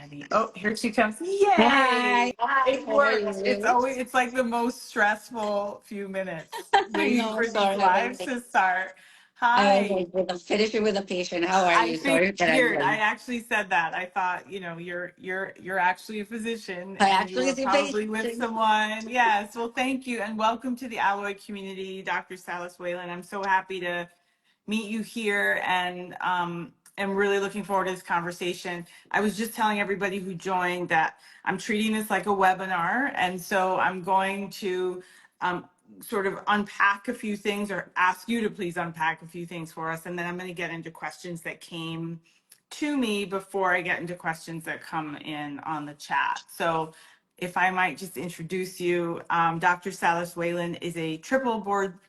Alrighty. Oh, here she comes. Yay! Hi. It How are works. you? It's like the most stressful few minutes I waiting know. for these Sorry. lives to start. I was Hi. like finishing with a patient. How are I you? Sorry that I'm figured. I late. actually said that. I thought, you're actually a physician I and you actually were see probably with patient. someone. Yes. Well, thank you and welcome to the Alloy community, Dr. Salas-Whalen. I'm so happy to meet you here and am really looking forward to this conversation. I was just telling everybody who joined that I'm treating this like a webinar, and so I'm going to um, sort of unpack a few things or ask you to please unpack a few things for us, and then I'm going to get into questions that came to me before I get into questions that come in on the chat. So if I might just introduce you, Dr. Salas-Whalen is a triple board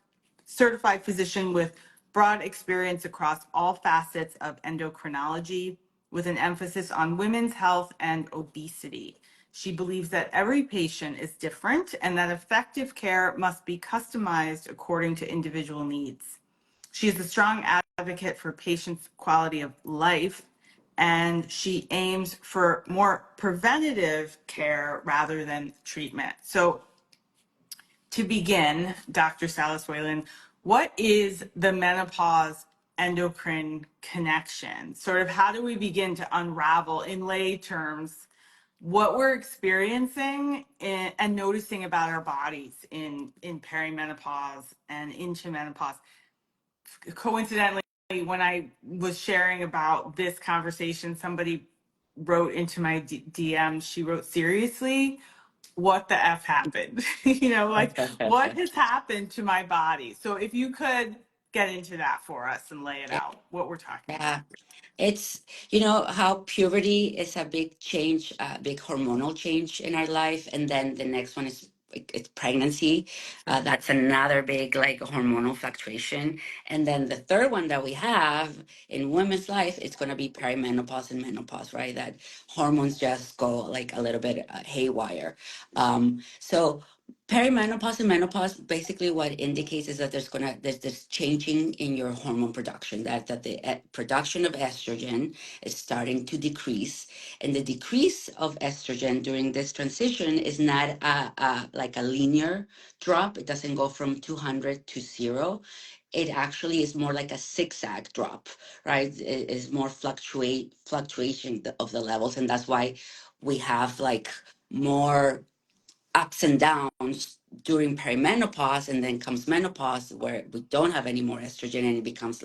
certified physician with broad experience across all facets of endocrinology, with an emphasis on women's health and obesity. She believes that every patient is different and that effective care must be customized according to individual needs. She is a strong advocate for patients' quality of life, and she aims for more preventative care rather than treatment. So to begin, Dr. Salas-Whalen, what is the menopause endocrine connection? Sort of how do we begin to unravel in lay terms what we're experiencing and noticing about our bodies in perimenopause and into menopause? Coincidentally, when I was sharing about this conversation, somebody wrote into my DM, she wrote, seriously, what the F happened? Like what has happened to my body? So if you could get into that for us and lay it out, what we're talking Yeah. about. It's, you know, how puberty is a big change, a big hormonal change in our life. And then the next one is it's pregnancy. That's another big like hormonal fluctuation. And then the third one that we have in women's life, it's going to be perimenopause and menopause, right? That hormones just go like a little bit haywire. So perimenopause and menopause, basically what indicates is that there's this changing in your hormone production, that the production of estrogen is starting to decrease. And the decrease of estrogen during this transition is not like a linear drop. It doesn't go from 200 to zero. It actually is more like a zigzag drop, right? It is more fluctuation of the levels. And that's why we have like more ups and downs during perimenopause, and then comes menopause where we don't have any more estrogen, and it becomes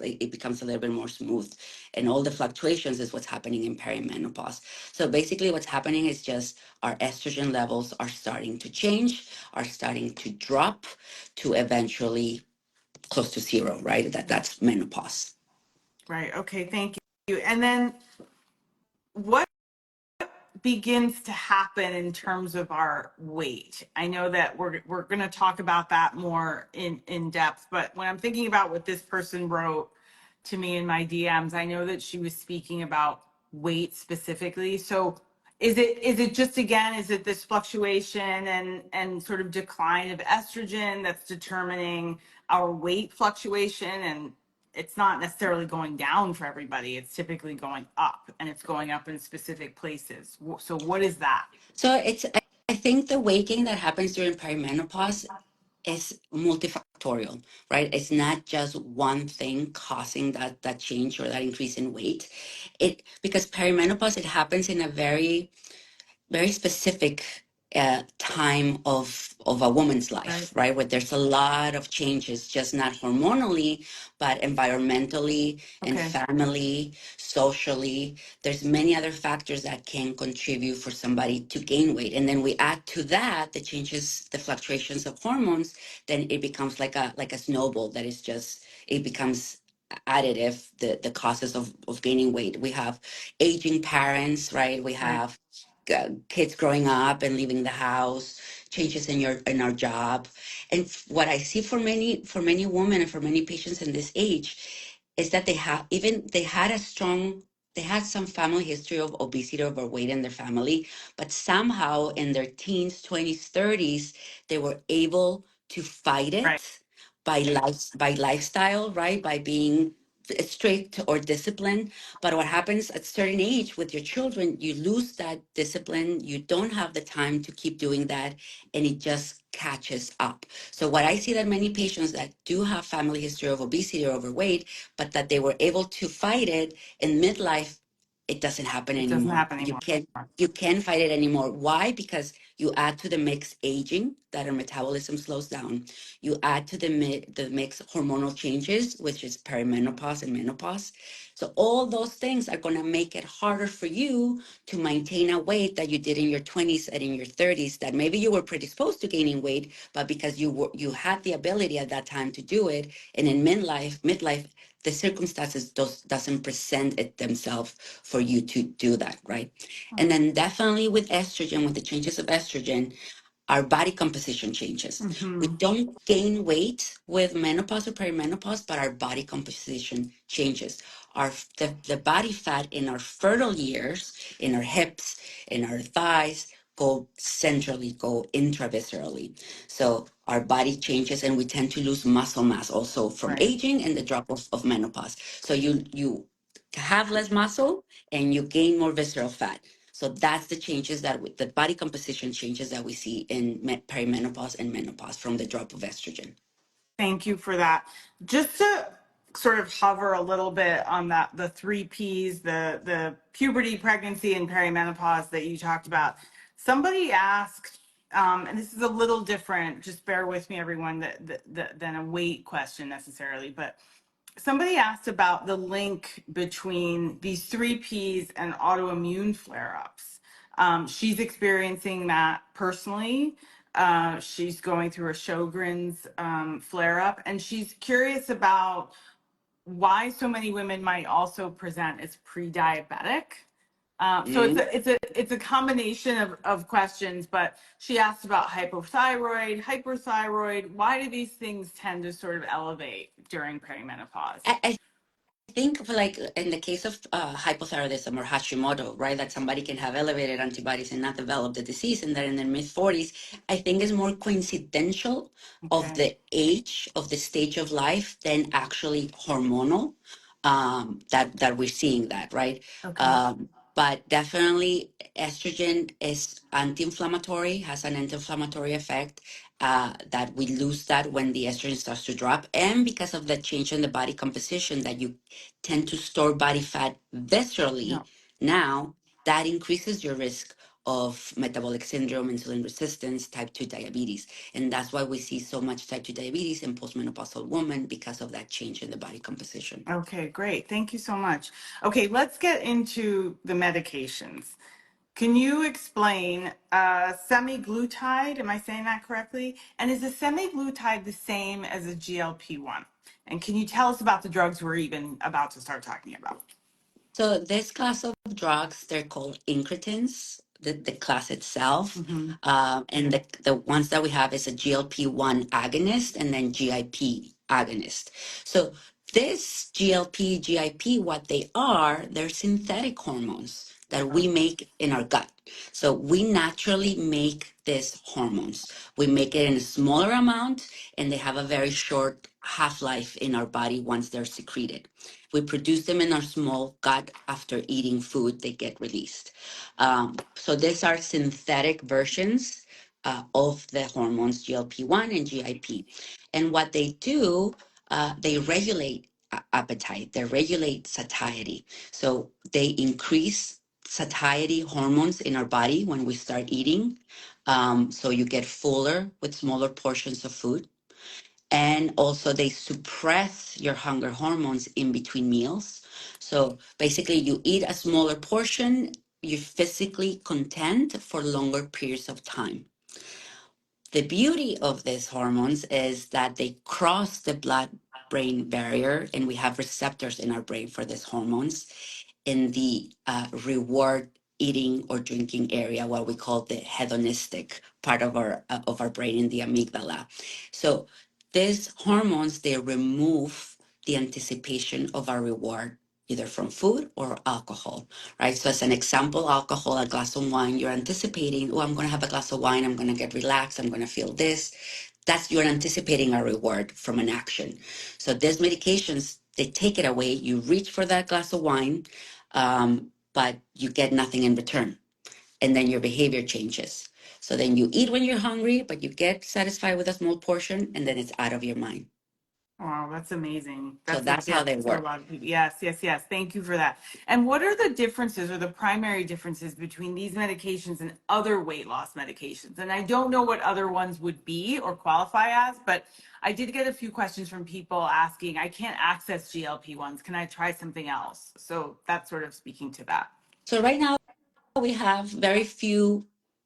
a little bit more smooth, and all the fluctuations is what's happening in perimenopause. So basically what's happening is just our estrogen levels are starting to change, are starting to drop to eventually close to zero, right? That's menopause. Right. Okay. Thank you. And then what begins to happen in terms of our weight? I know that we're going to talk about that more in depth, but when I'm thinking about what this person wrote to me in my DMs, I know that she was speaking about weight specifically. So is it just, again, is it this fluctuation and sort of decline of estrogen that's determining our weight fluctuation? And it's not necessarily going down for everybody. It's typically going up, and it's going up in specific places. So what is that? So I think the weight gain that happens during perimenopause is multifactorial, right? It's not just one thing causing that change or that increase in weight. Because perimenopause, it happens in a very specific time of a woman's Right. life, right? Where there's a lot of changes, just not hormonally, but environmentally and Okay. family, socially. There's many other factors that can contribute for somebody to gain weight. And then we add to that the changes, the fluctuations of hormones, then it becomes like a snowball that is just, it becomes additive, the causes of gaining weight. We have aging parents, right? We Right. have kids growing up and leaving the house, changes in our job. And what I see for many women and for many patients in this age is that they had some family history of obesity or overweight in their family, but somehow in their teens, 20s, 30s, they were able to fight Right. it by lifestyle, right? By being strict or disciplined. But what happens at certain age with your children, you lose that discipline. You don't have the time to keep doing that, and it just catches up. So what I see that many patients that do have family history of obesity or overweight, but that they were able to fight it in midlife, it doesn't happen It doesn't anymore. happen You anymore. can't fight it anymore. Why? Because you add to the mix aging, that our metabolism slows down. You add to the mix hormonal changes, which is perimenopause and menopause. So all those things are going to make it harder for you to maintain a weight that you did in your 20s and in your 30s, that maybe you were predisposed to gaining weight, but because you had the ability at that time to do it, and in midlife, the circumstances doesn't present it themselves for you to do that, right? And then definitely with estrogen, with the changes of estrogen, our body composition changes. We Mm-hmm. don't gain weight with menopause or perimenopause, but our body composition changes. The body fat in our fertile years, in our hips, in our thighs, go centrally, go intraviscerally. So our body changes, and we tend to lose muscle mass also from Right. aging and the drop of menopause. So you have less muscle and you gain more visceral fat. So that's the changes the body composition changes that we see in perimenopause and menopause from the drop of estrogen. Thank you for that. Just to sort of hover a little bit on that, the three Ps, the puberty, pregnancy, and perimenopause that you talked about. Somebody asked, and this is a little different, just bear with me, everyone, than a weight question necessarily, but somebody asked about the link between these three Ps and autoimmune flare-ups. She's experiencing that personally. She's going through a Sjogren's flare-up, and she's curious about why so many women might also present as pre-diabetic. So it's a combination of questions, but she asked about hypothyroid, hyperthyroid. Why do these things tend to sort of elevate during perimenopause? I think of, like, in the case of hypothyroidism or Hashimoto, right, that somebody can have elevated antibodies and not develop the disease, and that in their mid 40s, I think is more coincidental of Okay. the age of the stage of life than actually hormonal. That we're seeing that, right? Okay. But definitely estrogen is anti-inflammatory, has an anti-inflammatory effect. That we lose that when the estrogen starts to drop, and because of the change in the body composition, that you tend to store body fat viscerally No. now, that increases your risk of metabolic syndrome, insulin resistance, type 2 diabetes. And that's why we see so much type 2 diabetes in postmenopausal women, because of that change in the body composition. Okay, great. Thank you so much. Okay, let's get into the medications. Can you explain semaglutide? Am I saying that correctly? And is a semaglutide the same as a GLP-1? And can you tell us about the drugs we're even about to start talking about? So this class of drugs, they're called incretins, the class itself. Mm-hmm. And the ones that we have is a GLP-1 agonist and then GIP agonist. So this GLP, GIP, what they are, they're synthetic hormones that we make in our gut. So we naturally make these hormones. We make it in a smaller amount, and they have a very short half-life in our body once they're secreted. We produce them in our small gut. After eating food, they get released. So these are synthetic versions of the hormones GLP-1 and GIP. And what they do, they regulate appetite, they regulate satiety. So they increase satiety hormones in our body when we start eating. So you get fuller with smaller portions of food. And also, they suppress your hunger hormones in between meals. So basically, you eat a smaller portion, you're physically content for longer periods of time. The beauty of these hormones is that they cross the blood brain barrier, and we have receptors in our brain for these hormones in the reward eating or drinking area, what we call the hedonistic part of our brain, in the amygdala. So these hormones, they remove the anticipation of our reward, either from food or alcohol, right? So as an example, alcohol, a glass of wine, you're anticipating, oh, I'm going to have a glass of wine, I'm going to get relaxed, I'm going to feel this. That's, you're anticipating a reward from an action. So these medications, They take it away. You reach for that glass of wine, but you get nothing in return. And then your behavior changes. So then you eat when you're hungry, but you get satisfied with a small portion, and then it's out of your mind. Wow, that's amazing. So That's a that's how gift they for a work. lot of people. Yes, yes, yes. Thank you for that. And what are the differences or the primary differences between these medications and other weight loss medications? And I don't know what other ones would be or qualify as, but I did get a few questions from people asking, I can't access GLP-1s. Can I try something else? So that's sort of speaking to that. So right now, we have very few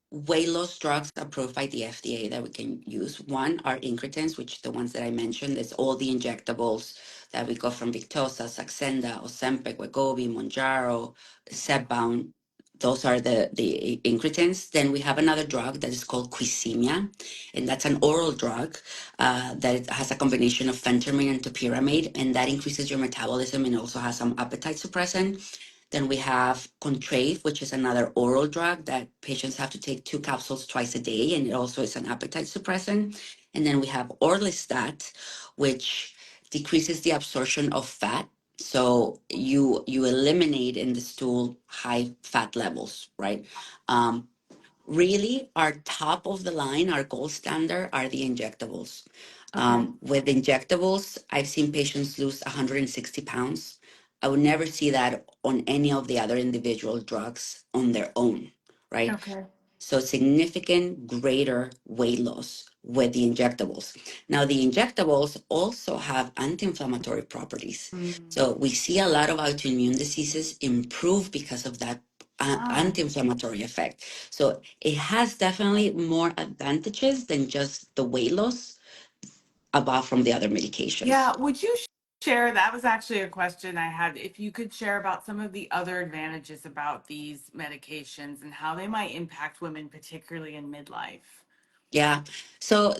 weight loss drugs approved by the FDA that we can use. One are incretins, which the ones that I mentioned, is all the injectables that we got from Victoza, Saxenda, Ozempic, Wegovy, Mounjaro, Zepbound. Those are the incretins. Then we have another drug that is called Quizimia, and that's an oral drug that has a combination of phentermine and topiramate, and that increases your metabolism and also has some appetite suppressant. Then we have Contrave, which is another oral drug that patients have to take 2 capsules twice a day, and it also is an appetite suppressant. And then we have Orlistat, which decreases the absorption of fat. So you eliminate in the stool high fat levels, right? Really, our top of the line, our gold standard are the injectables. Okay. With injectables, I've seen patients lose 160 pounds. I would never see that on any of the other individual drugs on their own, right? Okay. So significant greater weight loss with the injectables. Now, the injectables also have anti-inflammatory properties. Mm. So we see a lot of autoimmune diseases improve because of that Wow. anti-inflammatory effect. So it has definitely more advantages than just the weight loss above from the other medications. Yeah, would you share? That was actually a question I had. If you could share about some of the other advantages about these medications and how they might impact women, particularly in midlife. Yeah. So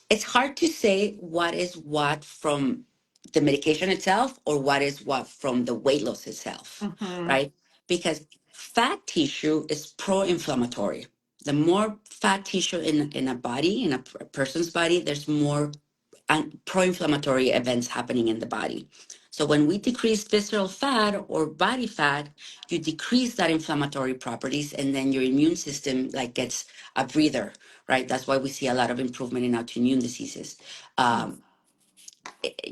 it's hard to say what is what from the medication itself or what is what from the weight loss itself, Hmm. right? Because fat tissue is pro-inflammatory. The more fat tissue in a body, in a person's body, there's more pro-inflammatory events happening in the body. So when we decrease visceral fat or body fat, you decrease that inflammatory properties, and then your immune system like gets a breather, right? That's why we see a lot of improvement in autoimmune diseases. Um,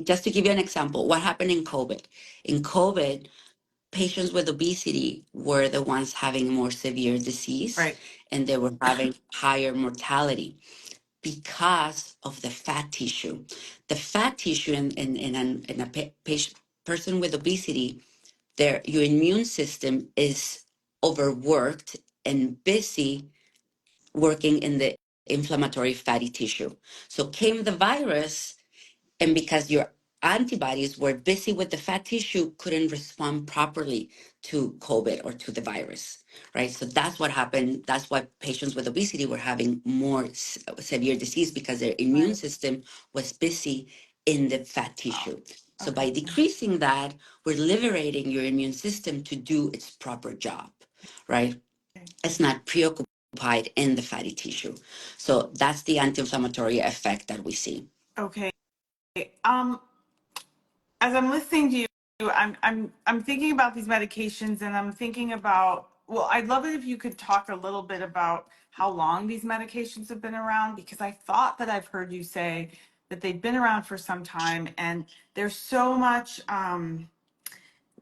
just to give you an example, what happened in COVID? In COVID, patients with obesity were the ones having more severe disease, Right. and they were having higher mortality because of the fat tissue. The fat tissue in a person with obesity, your immune system is overworked and busy working in the inflammatory fatty tissue. So came the virus, and because your antibodies were busy with the fat tissue, couldn't respond properly to COVID or to the virus, right? So that's what happened. That's why patients with obesity were having more severe disease because their immune Right. system was busy in the fat Wow. tissue. So Okay. by decreasing that, we're liberating your immune system to do its proper job, right? It's not preoccupied in the fatty tissue. So that's the anti-inflammatory effect that we see. Okay. Um, as I'm listening to you, I'm thinking about these medications and I'm thinking about, well, I'd love it if you could talk a little bit about how long these medications have been around, because I thought that I've heard you say that they've been around for some time and there's so much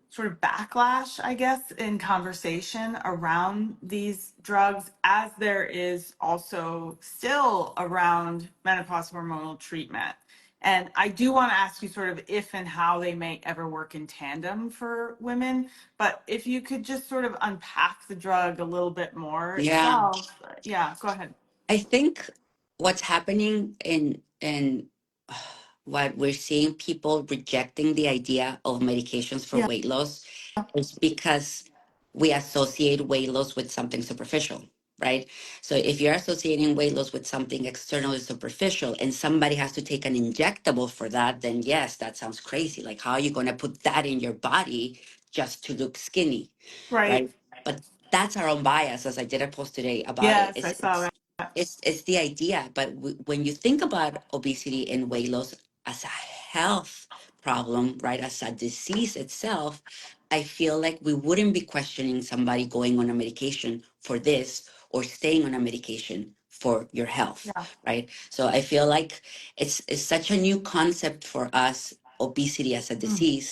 sort of backlash, I guess, in conversation around these drugs, as there is also still around menopause hormonal treatment. And I do want to ask you sort of if and how they may ever work in tandem for women. But if you could just sort of unpack the drug a little bit more Yeah. itself. Yeah, go ahead. I think what's happening in what we're seeing people rejecting the idea of medications for Yeah. weight loss is because we associate weight loss with something superficial, right? So if you're associating weight loss with something externally superficial and somebody has to take an injectable for that, then yes, that sounds crazy. Like, how are you going to put that in your body just to look skinny, Right. right? But that's our own bias, as I did a post today about it. Yes, I saw that. It's the idea, but when you think about obesity and weight loss as a health problem, right, as a disease itself, I feel like we wouldn't be questioning somebody going on a medication for this or staying on a medication for your health, Yeah. right? So I feel like it's such a new concept for us, obesity as a disease,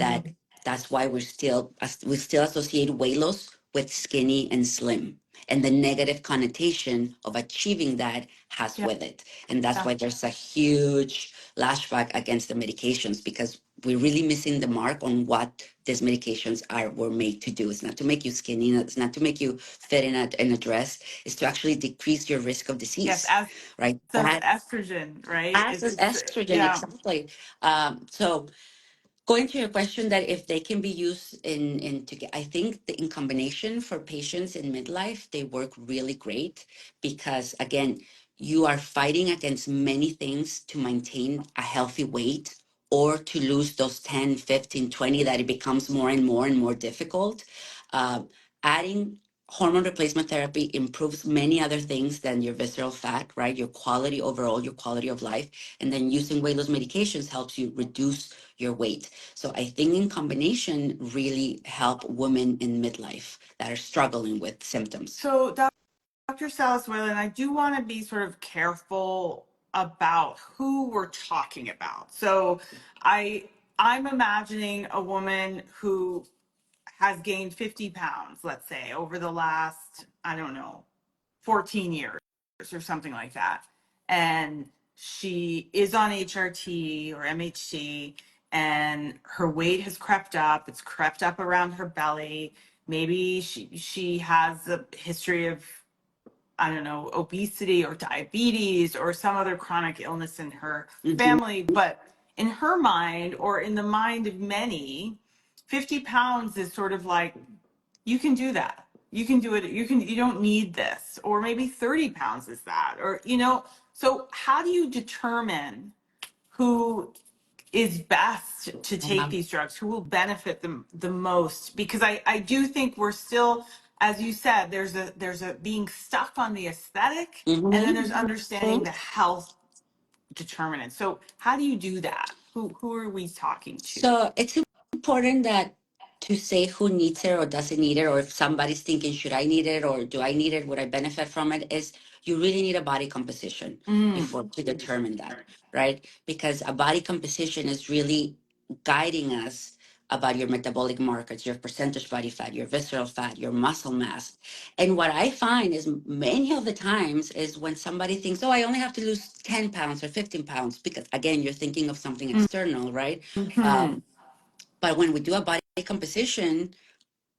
that that's why we still associate weight loss with skinny and slim, and the negative connotation of achieving that has Yeah. with it. And that's Yeah. why there's a huge lashback against the medications, because we're really missing the mark on what these medications are were made to do. It's not to make you skinny, it's not to make you fit in a dress, it's to actually decrease your risk of Yes. disease, As right? does That estrogen, right? as is It's estrogen, yeah. exactly. So going to your question, that if they can be used in together, I think in combination for patients in midlife, they work really great, because again, you are fighting against many things to maintain a healthy weight, or to lose those 10, 15, 20, that it becomes more and more difficult. Uh, Adding hormone replacement therapy improves many other things than your visceral fat, right? Your quality overall, your quality of life. And then using weight loss medications helps you reduce your weight. So I think in combination really help women in midlife that are struggling with symptoms. So Dr. Salas-Whalen, I do want to be sort of careful about who we're talking about. So I'm imagining a woman who has gained 50 pounds, let's say, over the last, I don't know, 14 years or something like that. And she is on HRT or MHT, and her weight has crept up. It's crept up around her belly. Maybe she has a history of, I don't know, obesity or diabetes or some other chronic illness in her Mhm. family. But in her mind, or in the mind of many, 50 pounds is sort of like, you can do that. You can do it. You don't need this. Or maybe 30 pounds is that. Or, so how do you determine who is best to take these drugs, who will benefit them the most? Because I do think we're still, as you said, there's a being stuck on the aesthetic, and then Mhm. there's understanding the health determinant. So how do you do that? Who are we talking to? So it's important that to say who needs it or doesn't need it, or if somebody's thinking, should I need it or do I need it? Would I benefit from it? Is you really need a body composition Mm, before to determine that, right? Because a body composition is really guiding us about your metabolic markers, your percentage body fat, your visceral fat, your muscle mass. And what I find is many of the times is when somebody thinks, oh, I only have to lose 10 pounds or 15 pounds, because again, you're thinking of something external, right? mhm. Um, but when we do a body composition,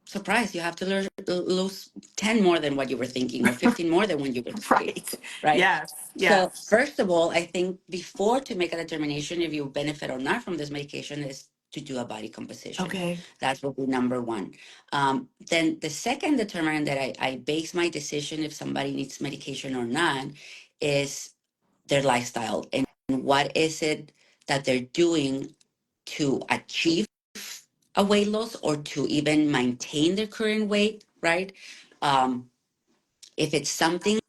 surprise, you have to lose 10 more than what you were thinking, or 15 more than what you were thinking, Right. right? Yes. So Yes. first of all, I think before to make a determination if you benefit or not from this medication is to do a body composition. Okay. That will be number one. Then the second determinant that I base my decision if somebody needs medication or not is their lifestyle, and what is it that they're doing to achieve a weight loss or to even maintain their current weight, right? Um, if it's something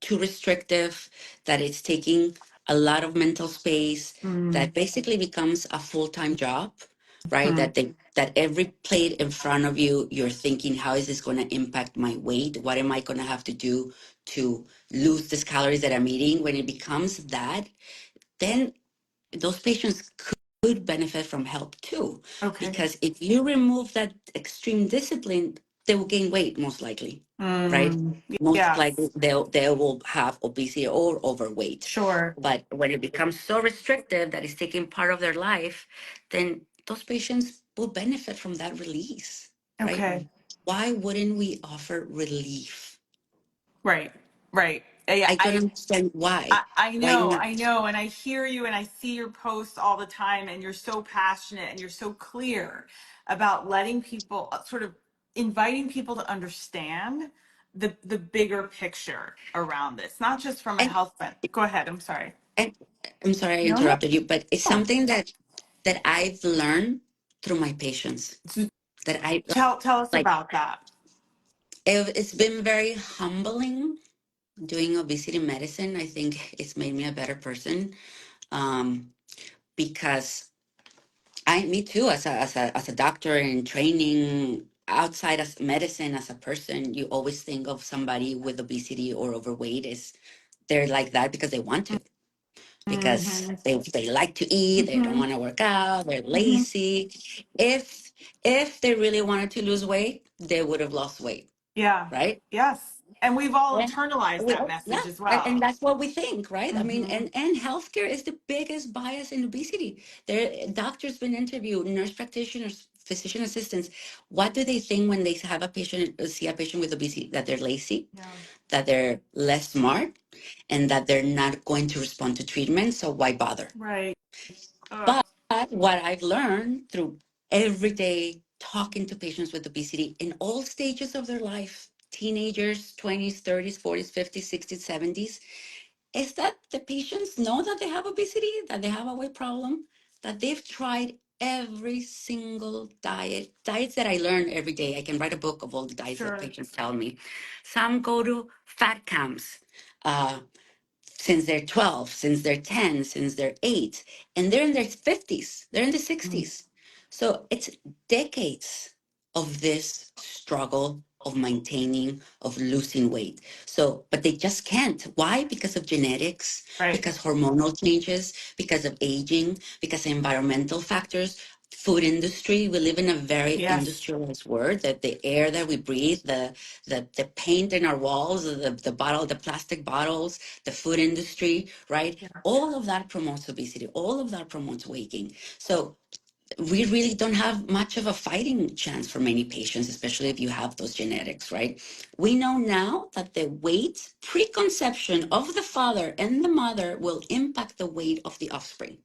too restrictive, that it's taking a lot of mental space, Mm, that basically becomes a full-time job, right? mm. That every plate in front of you, you're thinking, how is this going to impact my weight? What am I going to have to do to lose these calories that I'm eating? When it becomes that, then those patients could benefit from help too. Okay. Because if you remove that extreme discipline, they will gain weight most likely, right? Mm, Most likely yes. they will have obesity or overweight. Sure. But when it becomes so restrictive that it's taking part of their life, then those patients will benefit from that release, right? Okay. Why wouldn't we offer relief? Right. Right. Yeah. I don't understand why. I Why know, not? I know, and I hear you, and I see your posts all the time, and you're so passionate and you're so clear about letting people sort of inviting people to understand the bigger picture around this, not just from a And health bent. Go ahead. I'm sorry. And I'm sorry I No, no. interrupted you, but it's No. something that I've learned through my patients. So That I tell us like. about that. It's been very humbling doing obesity medicine. I think it's made me a better person, because Me too. As a doctor in training outside of medicine, as a person, you always think of somebody with obesity or overweight as they're like that because they want to, because Mm-hmm. they like to eat, they don't Mm-hmm. want to work out, they're Mm-hmm. lazy. If if they really wanted to lose weight, they would have lost weight, Yeah. right? Yes. And we've all Yeah. internalized that Yeah, message as and well. that's what we think, right? I mean, Mm-hmm. and healthcare is the biggest bias in obesity. There, doctors been interviewed, nurse practitioners, physician assistants. What do they think when they have a patient, see a patient with obesity? That they're lazy, Yeah. that they're less smart, and that they're not going to respond to treatment. So why bother? Right. Ugh. But what I've learned through every day talking to patients with obesity in all stages of their life, teenagers, 20s, 30s, 40s, 50s, 60s, 70s, is that the patients know that they have obesity, that they have a weight problem, that they've tried every single diets that I learn every day. I can write a book of all the diets that Sure. patients tell me. Some go to fat camps. Uh, since they're 12, since they're 10, since they're 8, and they're in their 50s, they're in the Mm. 60s. So it's decades of this struggle of maintaining, of losing weight. So, but they just can't. Why? Because of genetics, Right. because hormonal changes, because of aging, because of environmental factors. Food industry, we live in a very Yes. industrialized world, that the air that we breathe, the paint in our walls, the bottle, the plastic bottles, the food industry, right? Yeah. All of that promotes obesity. All of that promotes weight gain. So we really don't have much of a fighting chance for many patients, especially if you have those genetics, right? We know now that the weight preconception of the father and the mother will impact the weight of the offspring.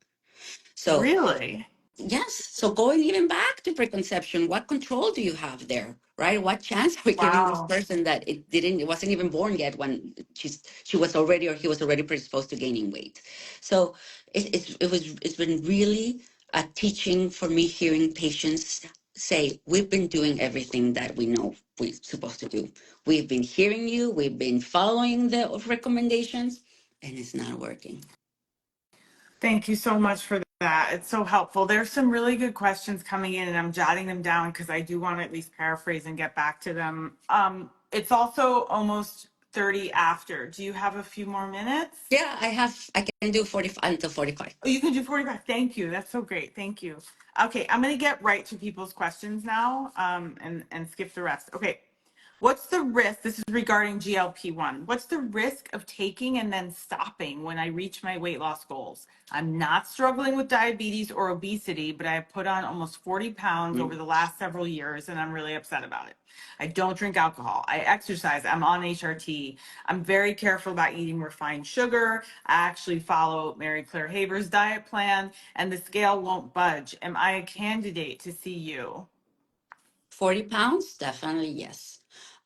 So Really? yes. So going even back to preconception, what control do you have there, right? What chance are we giving this Wow. person that it wasn't even born yet when she was already, or he was already predisposed to gaining weight? So it's been really a teaching for me, hearing patients say, we've been doing everything that we know we're supposed to do. We've been hearing you, we've been following the recommendations, and it's not working. Thank you so much for that. It's so helpful. There's some really good questions coming in, and I'm jotting them down because I do want to at least paraphrase and get back to them. It's also almost 30 after. Do you have a few more minutes? Yeah, I can do 45 until 45. Oh, you can do 45. Thank you. That's so great. Thank you. Okay, I'm going to get right to people's questions now, and skip the rest. Okay. What's the risk? This is regarding GLP-1. What's the risk of taking and then stopping when I reach my weight loss goals? I'm not struggling with diabetes or obesity, but I have put on almost 40 pounds over the last several years and I'm really upset about it. I don't drink alcohol. I exercise. I'm on HRT. I'm very careful about eating refined sugar. I actually follow Mary Claire Haber's diet plan and the scale won't budge. Am I a candidate to see you? 40 pounds? Definitely yes.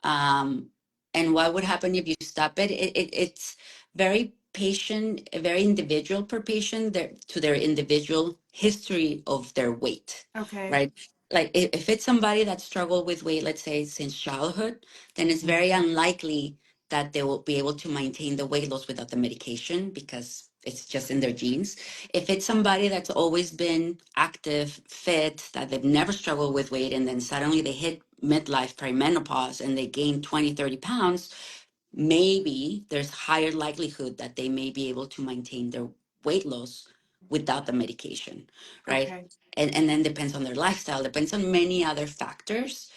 Um, and what would happen if you stop it? It's very patient, very individual per patient, to their individual history of their weight, Okay. right? Like if it's somebody that struggled with weight, let's say since childhood, then it's very unlikely that they will be able to maintain the weight loss without the medication because it's just in their genes. If it's somebody that's always been active, fit, that they've never struggled with weight, and then suddenly they hit midlife perimenopause and they gain 20, 30 pounds, maybe there's higher likelihood that they may be able to maintain their weight loss without the medication, right? Okay. And then depends on their lifestyle, depends on many other factors,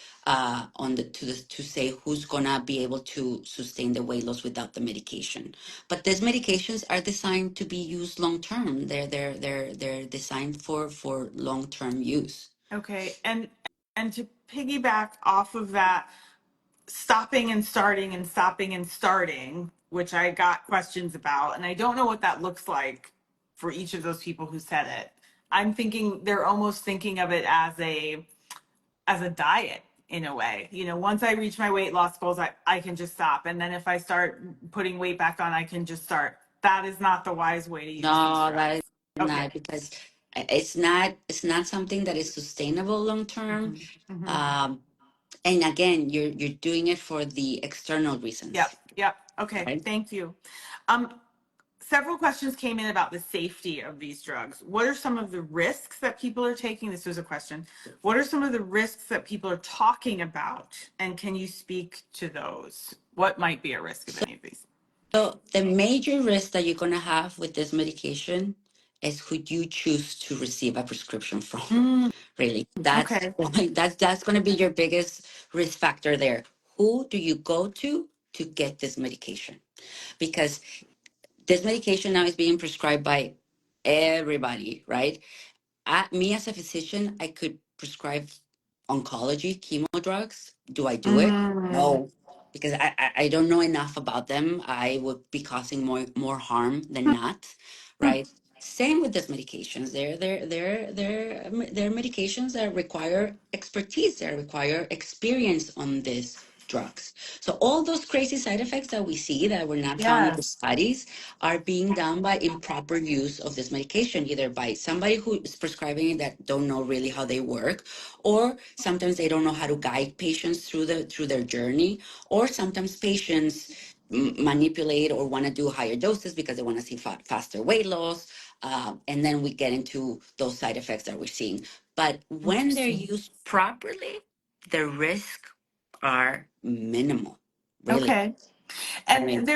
on to say who's gonna be able to sustain the weight loss without the medication. But these medications are designed to be used long term. They're designed for long term use. Okay. And to piggyback off of that, stopping and starting and stopping and starting, which I got questions about, and I don't know what that looks like for each of those people who said it. I'm thinking they're almost thinking of it as a diet in a way. You know, once I reach my weight loss goals, I can just stop. And then if I start putting weight back on, I can just start. That is not the wise way to use these No, that drugs. is Okay. not, because it's not something that is sustainable long term. Hmm. Hmm. Um, and again, you're doing it for the external Yep. reasons, Yep. Okay. right? Thank you. Um, several questions came in about the safety of these drugs. What are some of the risks that people are taking? This was a question. What are some of the risks that people are talking about? And can you speak to those? What might be a risk of any of these? So the major risk that you're going to have with this medication is who you choose to receive a prescription from. Mm, Really, okay. that's going to be your biggest risk factor there. Who do you go to get this medication? Because this medication now is being prescribed by everybody, right? Me as a physician, I could prescribe oncology chemo drugs. Do I do it? Mm, No, because I don't know enough about them. I would be causing more harm than not, right? Same with these medications. They're medications that require expertise, that require experience on these drugs. So all those crazy side effects that we see that were not found in the yes. studies are being done by improper use of this medication, either by somebody who is prescribing it that don't know really how they work, or sometimes they don't know how to guide patients through their journey, or sometimes patients manipulate or want to do higher doses because they want to see faster weight loss, and then we get into those side effects that we're seeing. But when they're Interesting. used properly, the risks are minimal, really. Okay. I And mean,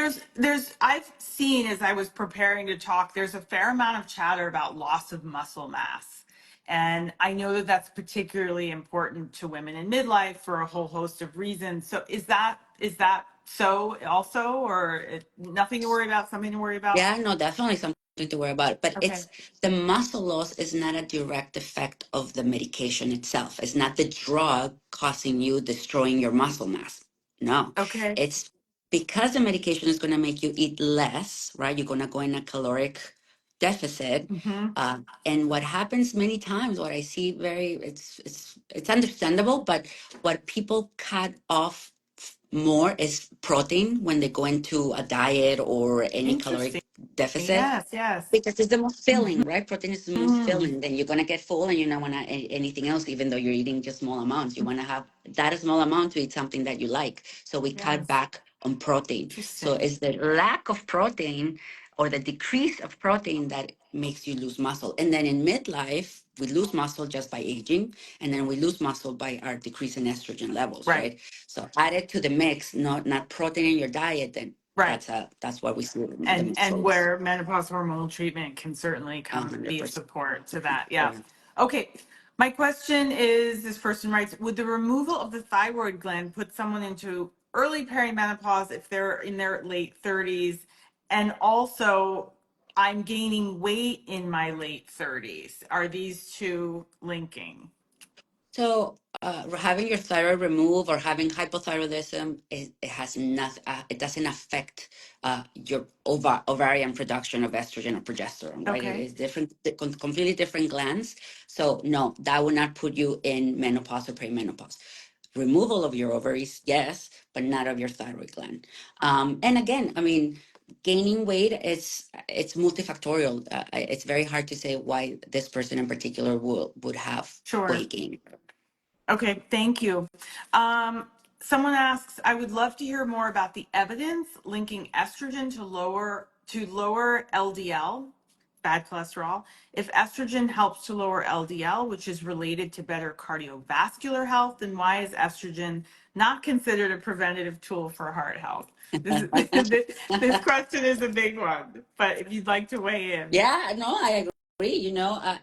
I've seen as I was preparing to talk, there's a fair amount of chatter about loss of muscle mass. And I know that that's particularly important to women in midlife for a whole host of reasons. So is that so also, or nothing to worry about, something to worry about? yeah, no, definitely something to worry about. But Okay. it's the muscle loss is not a direct effect of the medication itself. It's not the drug causing you destroying your muscle mass. No, Okay. it's because the medication is going to make you eat less, right? You're going to go in a caloric deficit. Mm-hmm. And what happens many times, what I see it's understandable, but what people cut off more is protein when they go into a diet or any caloric Interesting. deficit, Yes, yes. because it's the most Mm-hmm. filling, right? Protein is the most filling. Then you're gonna get full, and you don't want to anything else, even though you're eating just small amounts. You want to have that small amount to eat something that you like. So we cut Yes. back on protein. So Interesting. it's the lack of protein or the decrease of protein that makes you lose muscle. And then in midlife, we lose muscle just by aging, and then we lose muscle by our decrease in estrogen levels, Right. right? So add it to the mix, not protein in your diet, then Right. that's what we see the And muscle loss. where menopause hormonal treatment can certainly come be a 100%. support to that. Yeah. Yeah. Okay. My question is, this person writes, would the removal of the thyroid gland put someone into early perimenopause if they're in their late 30s? And also, I'm gaining weight in my late 30s. Are these two linking? So having your thyroid removed or having hypothyroidism, it has not, it doesn't affect your ovarian production of estrogen or progesterone, right? It Okay. is different, completely different glands. So no, that would not put you in menopause or perimenopause. Removal of your ovaries, yes, but not of your thyroid gland. And again, I mean, gaining weight it's multifactorial. It's very hard to say why this person in particular would have Sure. weight gain. Okay, thank you. Someone asks, I would love to hear more about the evidence linking estrogen to lower LDL, bad cholesterol. If estrogen helps to lower LDL, which is related to better cardiovascular health, then why is estrogen not considered a preventative tool for heart health? This question is a big one, but if you'd like to weigh in. Yeah, no, I agree.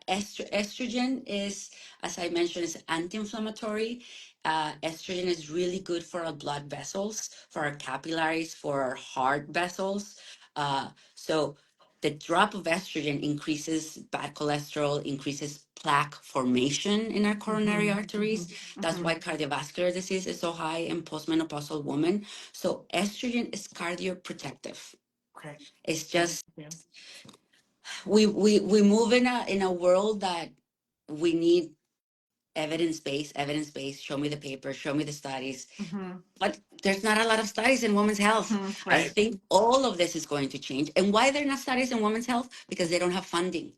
Estrogen is, as I mentioned, is anti-inflammatory. Estrogen is really good for our blood vessels, for our capillaries, for our heart vessels. So the drop of estrogen increases bad cholesterol, increases plaque formation in our coronary Mhm, arteries. That's mhm. why cardiovascular disease is so high in postmenopausal women. So estrogen is cardioprotective. Okay, It's thank just you. we move in a world that we need evidence based. Show me the paper, show me the studies, Mhm, but there's not a lot of studies in women's health. mhm, I right. think all of this is going to change. And why they're not studies in women's health? Because they don't have funding.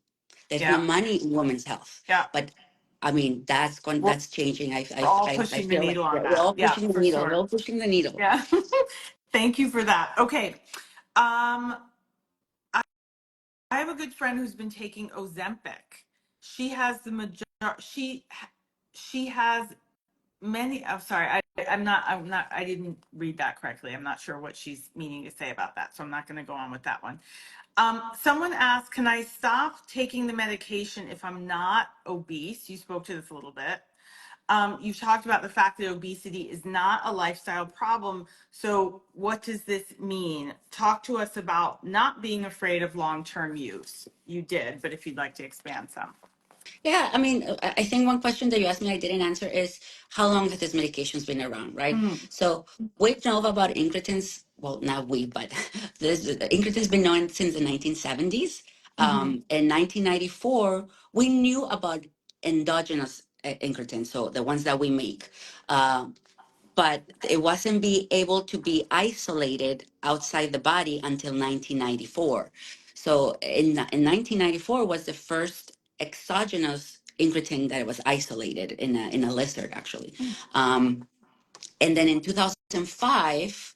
There's no Yeah, money in women's health. yeah. But I mean, We're, that's changing. we're all I pushing the feel like needle on we're that. all Yeah, pushing the for needle. We're sure. all pushing the needle. Yeah. Thank you for that. Okay. Um, have a good friend who's been taking Ozempic. She has the major. She has many. I'm sorry. I'm not. I didn't read that correctly. I'm not sure what she's meaning to say about that. So I'm not going to go on with that one. Someone asked, can I stop taking the medication if I'm not obese? You spoke to this a little bit. You've talked about the fact that obesity is not a lifestyle problem. So what does this mean? Talk to us about not being afraid of long-term use. You did, but if you'd like to expand some. Yeah, I mean, I think one question that you asked me I didn't answer is how long has this medication's been around, right? Mm-hmm. So we know about incretins. Well, not we, but this incretins been known since the 1970s. Mm-hmm. In 1994, we knew about endogenous incretins, so the ones that we make. But it wasn't be able to be isolated outside the body until 1994. So in 1994 was the first exogenous incretin that was isolated in a lizard, actually. And then in 2005,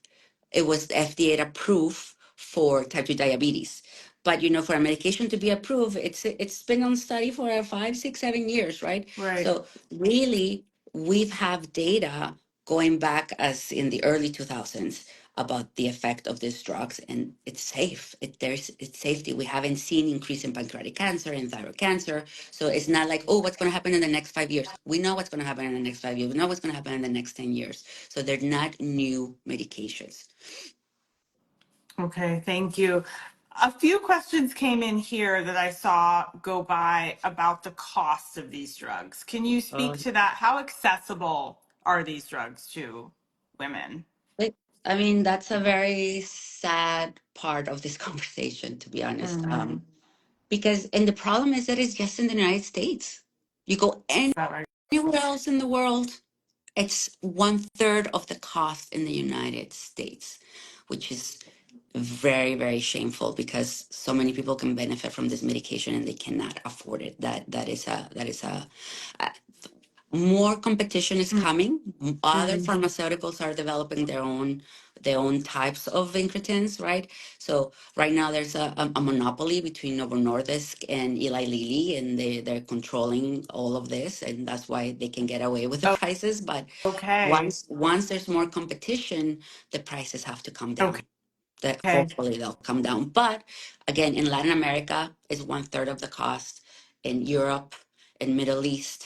it was FDA approved for type 2 diabetes. But for a medication to be approved, it's been on study for 5, 6, 7 years, right? Right. So really, we've have data going back as in the early 2000s about the effect of these drugs, and it's safe. It's safety. We haven't seen increase in pancreatic cancer and thyroid cancer. So it's not like, oh, what's going to happen in the next 5 years? We know what's going to happen in the next 5 years. We know what's going to happen in the next 10 years. So they're not new medications. Okay, thank you. A few questions came in here that I saw go by about the cost of these drugs. Can you speak to that? How accessible are these drugs to women? I mean, that's a very sad part of this conversation, to be honest. Mm-hmm. And the problem is that it's just in the United States. You go Is that right? anywhere else in the world, it's 1/3 of the cost in the United States, which is very, very shameful because so many people can benefit from this medication and they cannot afford it. That is a more competition is coming. Other Mm-hmm. pharmaceuticals are developing their own types of incretins, right? So right now there's a monopoly between Novo Nordisk and Eli Lilly, and they're controlling all of this, and that's why they can get away with the prices. But Okay. once there's more competition, the prices have to come down. Okay. That Okay. hopefully they'll come down. But again, in Latin America is 1/3 of the cost. In Europe and Middle East,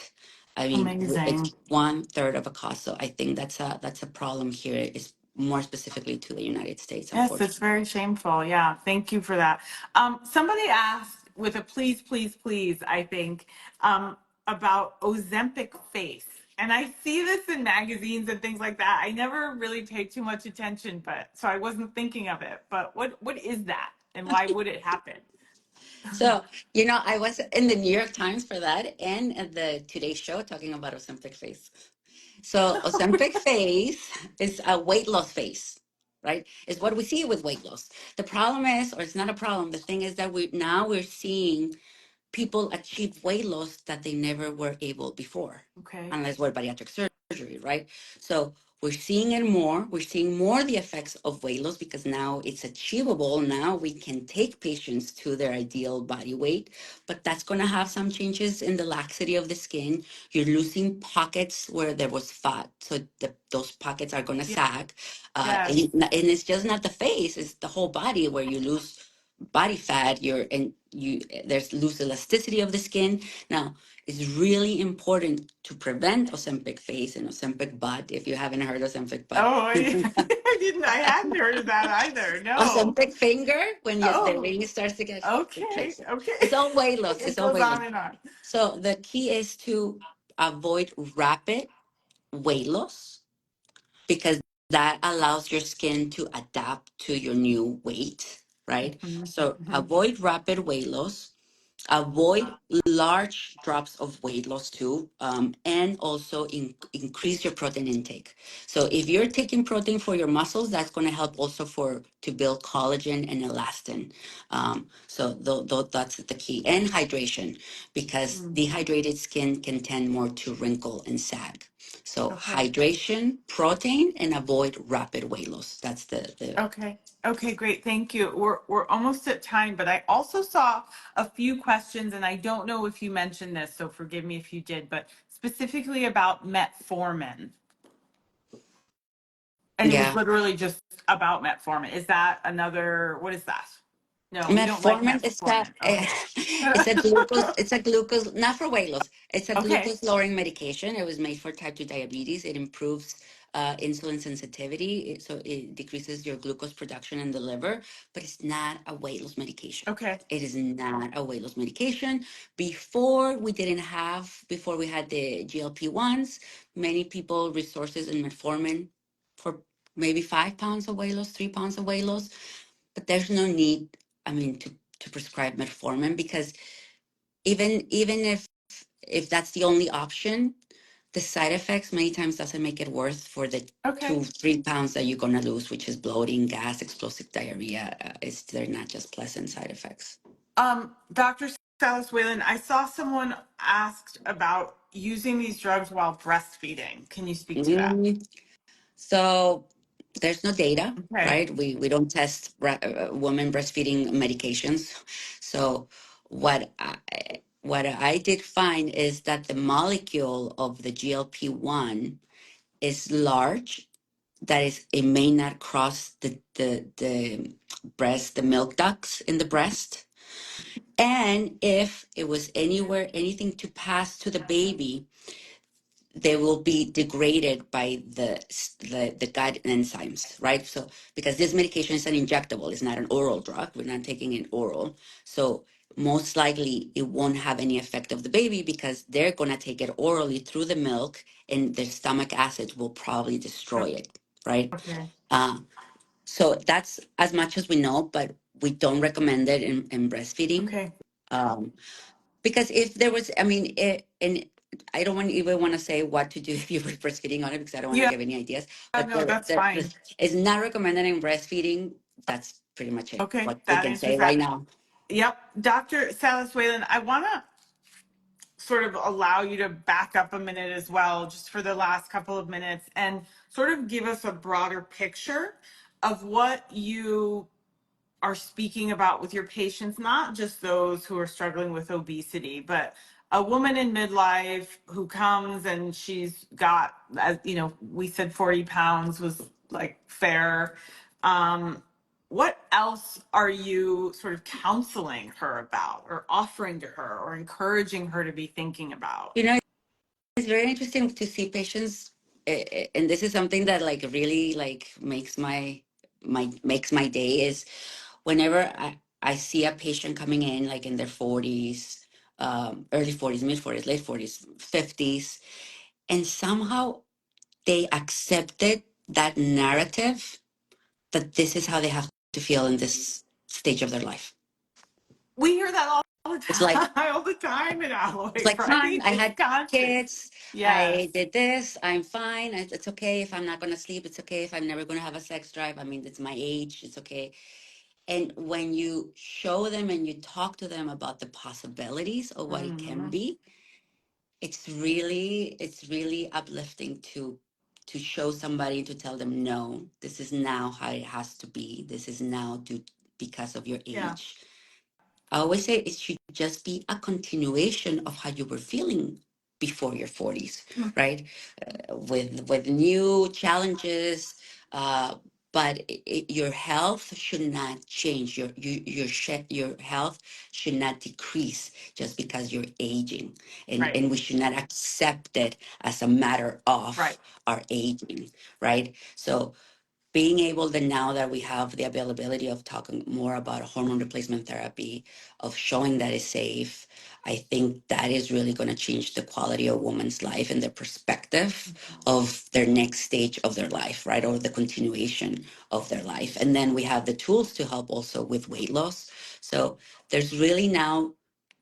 I mean, it's Amazing. 1/3 of a cost. So I think that's a problem here. Is more specifically to the United States, Yes, it's unfortunately. very shameful. Yeah, thank you for that. Somebody asked with a please, please, please, I think, about Ozempic face. And I see this in magazines and things like that. I never really paid too much attention, but so I wasn't thinking of it. But what is that and why would it happen? So, I was in the New York Times for that and at the Today Show talking about Ozempic face. So Ozempic face is a weight loss face, right? Is what we see with weight loss. The problem is, or it's not a problem, the thing is that we're seeing people achieve weight loss that they never were able before, Okay. unless we're bariatric surgery, right? So we're seeing it more. We're seeing more the effects of weight loss because now it's achievable. Now we can take patients to their ideal body weight, but that's going to have some changes in the laxity of the skin. You're losing pockets where there was fat, so those pockets are going to Yeah. sag, Yes. and it's just not the face; it's the whole body where you lose body fat. There's loose elasticity of the skin. Now, it's really important to prevent Ozempic face and Ozempic butt. If you haven't heard Ozempic butt, Oh, I didn't. I hadn't heard of that either. No. Ozempic finger, when the Oh, ring starts to get okay. crazy. Okay. It's all weight loss. It's It all goes weight loss. on and on. So the key is to avoid rapid weight loss because that allows your skin to adapt to your new weight, right? Mhm, So mhm. avoid rapid weight loss. Avoid large drops of weight loss too, and also increase your protein intake. So if you're taking protein for your muscles, that's going to help also to build collagen and elastin. So that's the key. And hydration, because Mm, dehydrated skin can tend more to wrinkle and sag. So okay. hydration, protein, and avoid rapid weight loss. That's the Okay. Okay, great. Thank you. We're almost at time, but I also saw a few questions, and I don't know if you mentioned this, so forgive me if you did, but specifically about metformin. And it was Yeah. literally just about metformin. Is that another, what is that? No, we don't like Metformin is a metformin. Okay. it's a glucose, not for weight loss. It's a Okay. glucose lowering medication. It was made for type 2 diabetes. It improves insulin sensitivity, so it decreases your glucose production in the liver, but it's not a weight loss medication. Okay. It is not a weight loss medication. Before we had the GLP-1s, many people resources in metformin for maybe 5 pounds of weight loss, 3 pounds of weight loss, but there's no need, I mean, to prescribe metformin, because even if that's the only option, the side effects many times doesn't make it worth for the Okay. 2-3 pounds that you're gonna lose, which is bloating, gas, explosive diarrhea. They're not just pleasant side effects. Dr. Salas-Whalen, I saw someone asked about using these drugs while breastfeeding. Can you speak to that? Mm, So there's no data, Okay. right? We don't test women breastfeeding medications. So what I did find is that the molecule of the GLP-1 is large. That is, it may not cross the milk ducts in the breast. And if it was anything to pass to the baby, they will be degraded by the gut enzymes, right? So because this medication is an injectable, it's not an oral drug. We're not taking it oral, so most likely it won't have any effect of the baby because they're gonna take it orally through the milk, and the stomach acids will probably destroy it, right? Okay. Uh, so that's as much as we know, but we don't recommend it in breastfeeding. Okay. Um, because if there was, I mean, and I don't even want to say what to do if you were breastfeeding on it, because I don't want to Yeah, give any ideas. But no, that's fine. it's not recommended in breastfeeding. That's pretty much it. Okay, What we that can say answers right that. now. Yep. Dr. Salas-Whalen, I want to sort of allow you to back up a minute as well, just for the last couple of minutes, and sort of give us a broader picture of what you are speaking about with your patients, not just those who are struggling with obesity, but a woman in midlife who comes and she's got, as you know, we said 40 pounds was like fair. Um, what else are you sort of counseling her about, or offering to her, or encouraging her to be thinking about? You know, it's very interesting to see patients, and this is something that like really like makes my day, is whenever I see a patient coming in like in their 40s, early 40s, mid 40s, late 40s, 50s, and somehow they accepted that narrative that this is how they have to feel in this stage of their life. We hear that all the It's like time, all the time in it's Alloy, like right? fine. I It's had constant. kids. Yes. I did this. I'm fine. It's okay if I'm not gonna sleep. It's okay if I'm never gonna have a sex drive. I mean, it's my age. It's okay. And when you show them and you talk to them about the possibilities of what it can Mhm. be, it's really uplifting to show somebody, to tell them, no, this is now how it has to be. This is now due because of your Yeah. age. I always say it should just be a continuation of how you were feeling before your 40s, right? With new challenges, uh, but your health should not change. Your health should not decrease just because you're aging, and Right. we should not accept it as a matter of Right. our aging, right? So being able to, now that we have the availability of talking more about hormone replacement therapy, of showing that it's safe, I think that is really going to change the quality of woman's life and their perspective of their next stage of their life, right? Or the continuation of their life. And then we have the tools to help also with weight loss. So there's really now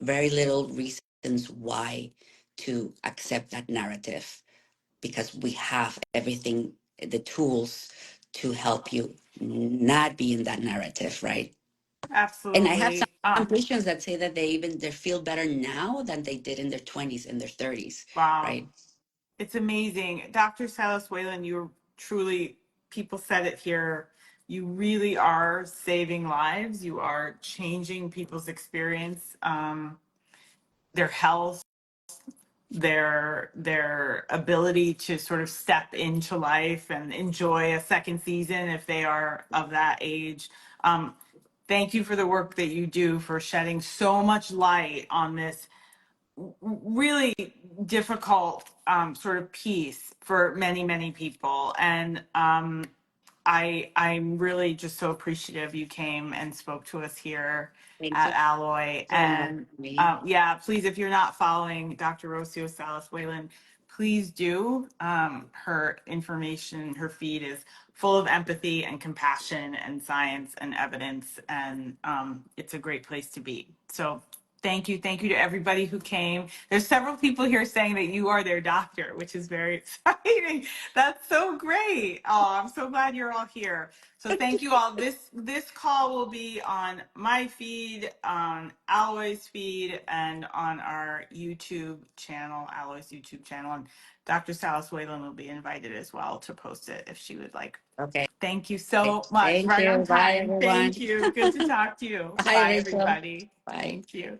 very little reasons why to accept that narrative, because we have everything, the tools to help you not be in that narrative, right? And I have Absolutely. some patients that say that they feel better now than they did in their 20s and their 30s, Wow. right? It's amazing. Dr. Salas Whalen, you're truly, people said it here, You really are saving lives. You are changing people's experience, their health, their ability to sort of step into life and enjoy a second season if they are of that age. Um, Thank you for the work that you do, for shedding so much light on this really difficult sort of piece for many, many people. And I'm really just so appreciative you came and spoke to us here Thank at you Alloy. for inviting And me. yeah, please, if you're not following Dr. Rocio Salas-Whalen, please do. Her information, her feed is full of empathy and compassion and science and evidence, and it's a great place to be. So thank you. Thank you to everybody who came. There's several people here saying that you are their doctor, which is very exciting. That's so great. Oh, I'm so glad you're all here. So thank you all. This call will be on my feed, on Alloy's feed, and on our YouTube channel, Alloy's YouTube channel. And Dr. Salas Whalen will be invited as well to post it if she would like. Okay. Thank you so much. Thank Right on you. Bye, time. everyone. Thank you. Good to talk to you. Bye, Bye, Rachel. everybody. Bye. Thank you.